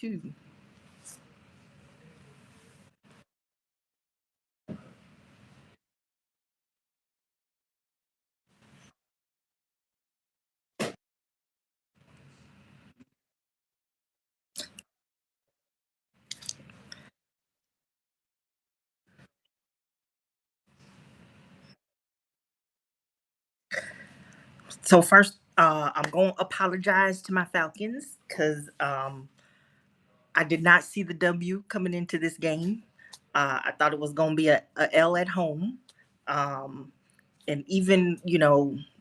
2. So first, I'm going to apologize to my Falcons because I did not see the W coming into this game. I thought it was going to be a L at home. Um, and even,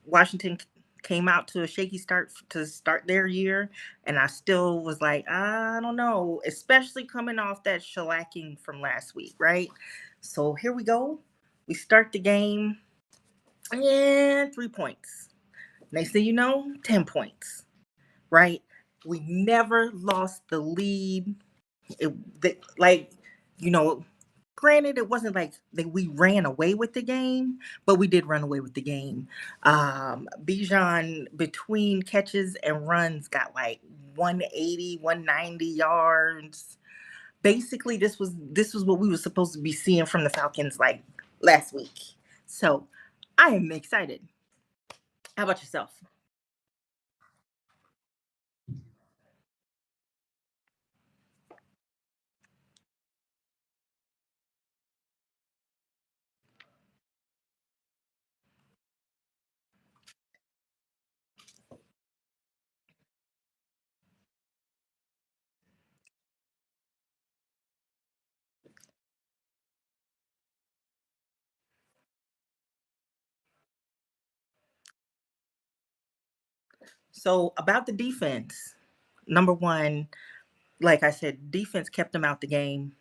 Washington came out to a shaky start to start their year. And I still was like, I don't know, especially coming off that shellacking from last week, right? So here we go. We start the game and 3 points. Next thing you know, 10 points, right? We never lost the lead. Like, you know, granted, it wasn't like that we ran away with the game, but we did run away with the game. Bijan, between catches and runs, got like 180, 190 yards. Basically, this was what we were supposed to be seeing from the Falcons like last week. So I am excited. How about yourself? So about the defense, number one, like I said, defense kept them out the game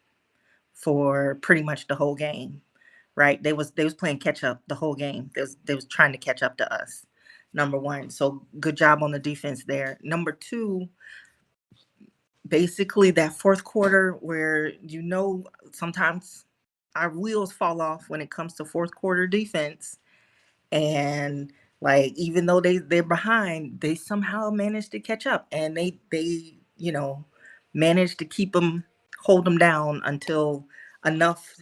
for pretty much the whole game, right? They was playing catch up the whole game. They was trying to catch up to us. Number one, so good job on the defense there. Number two, basically that fourth quarter where sometimes our wheels fall off when it comes to fourth quarter defense, and like even though they're behind, they somehow managed to catch up, and they managed to hold them down until enough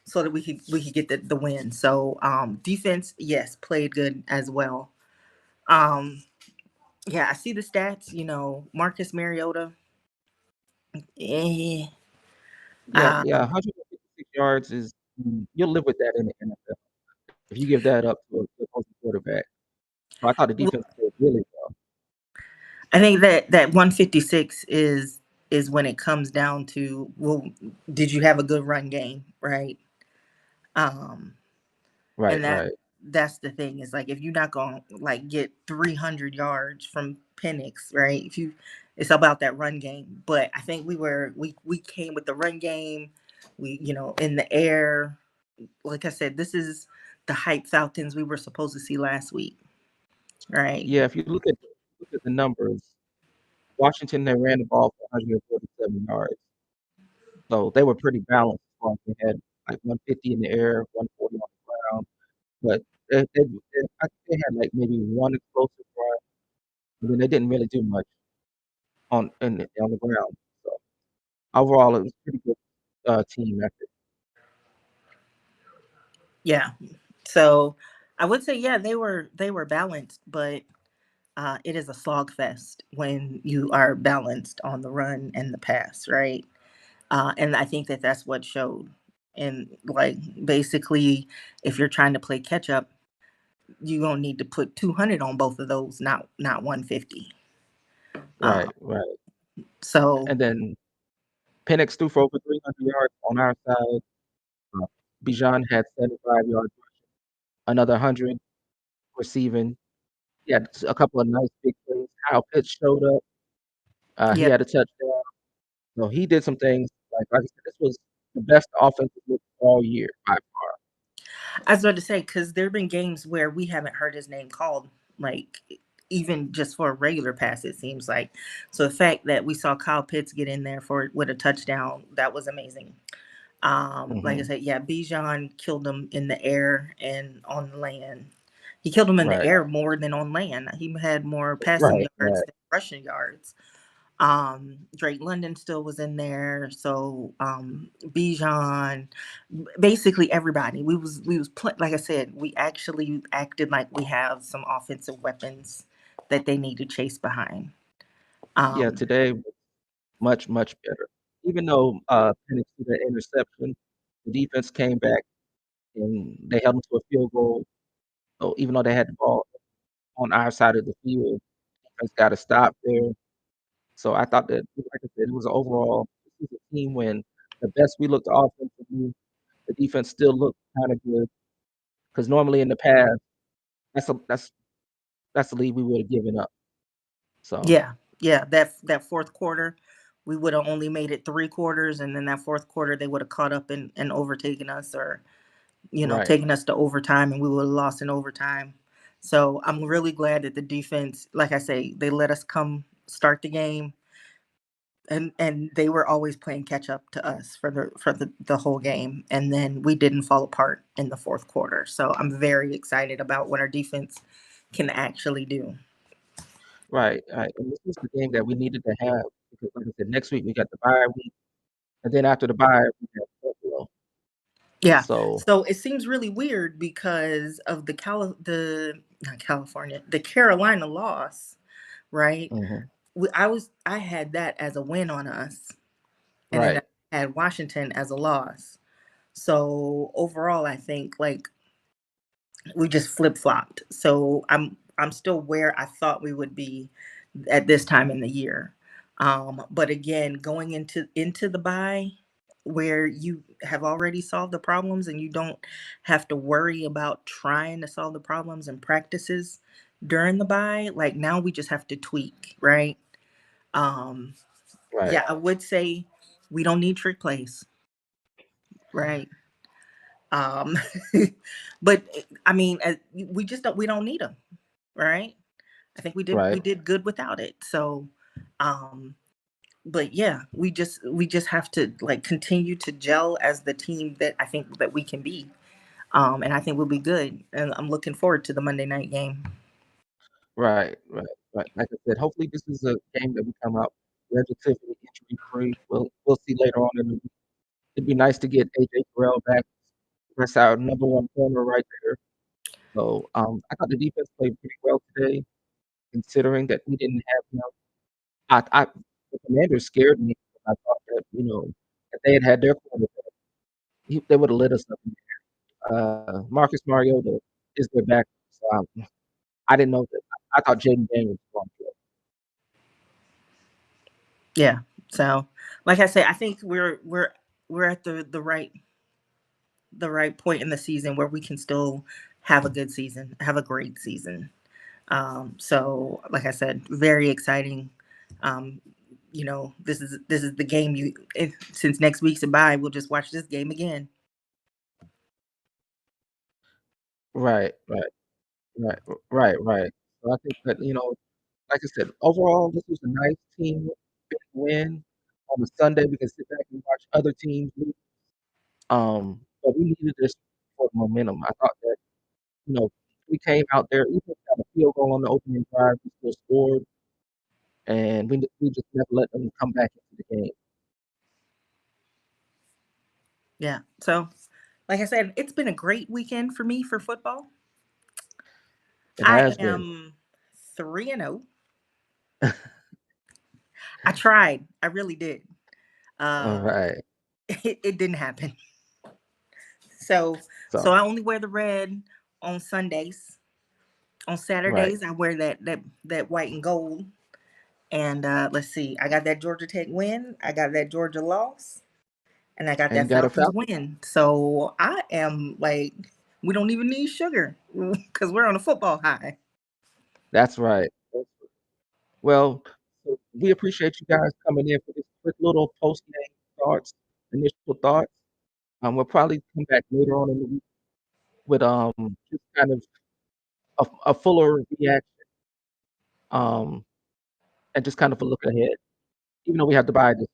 so that we could get the win. So defense, yes, played good as well. Um yeah, I see the stats, Marcus Mariota. Eh, Yeah, uh, yeah, 156 yards is you'll live with that in the NFL if you give that up to a opposing quarterback. So I thought the defense played really well. I think that 156 is when it comes down to, well, did you have a good run game, right? Um, Right, and right. that's the thing, is like if you're not gonna like get 300 yards from Penix, right? If you It's about that run game. But I think we came with the run game. We, in the air. Like I said, this is the hype Falcons we were supposed to see last week, right? Yeah, if you look at the numbers, Washington, they ran the ball for 147 yards. So they were pretty balanced as far as they had like 150 in the air, 140 on the ground. But I think they had like maybe one explosive run, and then they didn't really do much on the ground. So overall, it was a pretty good team effort. Yeah. So I would say, yeah, they were balanced, but it is a slog fest when you are balanced on the run and the pass, right? And I think that that's what showed. And like basically, if you're trying to play catch up, you're gonna need to put 200 on both of those, not 150. Right, Um, right. so And then Penix threw for over 300 yards on our side. Uh, Bijan had 75 yards, another 100 receiving. He had a couple of nice big plays. Kyle Pitts showed up. He yeah, had a touchdown. So he did some things. Like I said, this was the best offensive look all year by far. I was about to say, because there have been games where we haven't heard his name called, like even just for a regular pass, it seems like. So the fact that we saw Kyle Pitts get in there for with a touchdown, that was amazing. Like I Hmm. said, yeah, Bijan killed him in the air and on land. He killed him in the Right, air more than on land. He had more passing right, yards right. than rushing yards. Drake London still was in there. So Bijan, basically everybody. Like I said, we actually acted like we have some offensive weapons that they need to chase behind. Yeah, Um, today was much, much better. Even though Penix threw that interception, the defense came back and they held them to a field goal. So even though they had the ball on our side of the field, defense got a stop there. So I thought that, like I said, it was overall this is a team when the best we looked offensively, the defense still looked kind of good. Because normally in the past, that's a that's the lead we would have given up. So yeah, yeah. That fourth quarter, we would have only made it 3 quarters, and then that fourth quarter they would have caught up and overtaken us, or right, taking us to overtime, and we would have lost in overtime. So I'm really glad that the defense, like I say, they let us come start the game, and they were always playing catch up to us for the whole game, and then we didn't fall apart in the fourth quarter. So I'm very excited about what our defense can actually do. right, right. And this was the game that we needed to have because, like I said, next week we got the bye week, and then after the bye we have Buffalo. Yeah. So So it seems really weird because of the not California, the Carolina loss, right? mhm, I had that as a win on us, and then right, I had Washington as a loss. So overall, I think like we just flip flopped. So I'm still where I thought we would be at this time in the year. But again, going into the bye where you have already solved the problems and you don't have to worry about trying to solve the problems and practices during the bye, like now we just have to tweak, right? Um, right, yeah, I would say we don't need trick plays, right? Um, but I mean, we don't need them, right? I think we right, did good without it. So, um, but yeah, we just have to like continue to gel as the team that I think that we can be. And I think we'll be good. And I'm looking forward to the Monday night game. right, right, right. Like I said, hopefully this is a game that we come out relatively injury free. We'll see later on in the week. It'd be nice to get AJ Terrell back. That's our number one corner right there. So I thought the defense played pretty well today, considering that we didn't have I the Commanders scared me. I thought that if they had their quarterback, they would have lit us up. Marcus Mariota is their backup, so I didn't know that. I thought Jaden Daniels was going to Yeah. So, like I said, I think we're at the right point in the season where we can still have a good season, have a great season. So, like I said, very exciting. Um, this is the game since next week's a bye, we'll just watch this game again. right, right, right, right, right. So I think that like I said, overall this was a nice team win. On a Sunday, we can sit back and watch other teams lose. But we needed this for momentum. I thought that we came out there, even if we got a field goal on the opening drive, we still scored, and we just never let them come back into the game. Yeah. So, like I said, it's been a great weekend for me for football. It I has been. am 3-0. I tried. I really did. All Uh, right. it didn't happen. So, So, so I only wear the red on Sundays. On right. Saturdays, I wear that white and gold. And let's see, I got that Georgia Tech win. I got that Georgia loss. And I got And you that got a Falcons Falcon. win. So I am like, we don't even need sugar because we're on a football high. That's right. Well, so we appreciate you guys coming in for this quick little post-game thoughts, initial thoughts. We'll probably come back later on in the week with just kind of a fuller reaction, um, and just kind of a look ahead. Even though we have to buy this.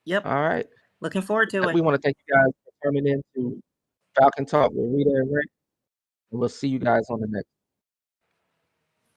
Yep. All right. Looking forward to it. We want to thank you guys for turning in to Falcon Talk with Rita and Ran, and we'll see you guys on the next.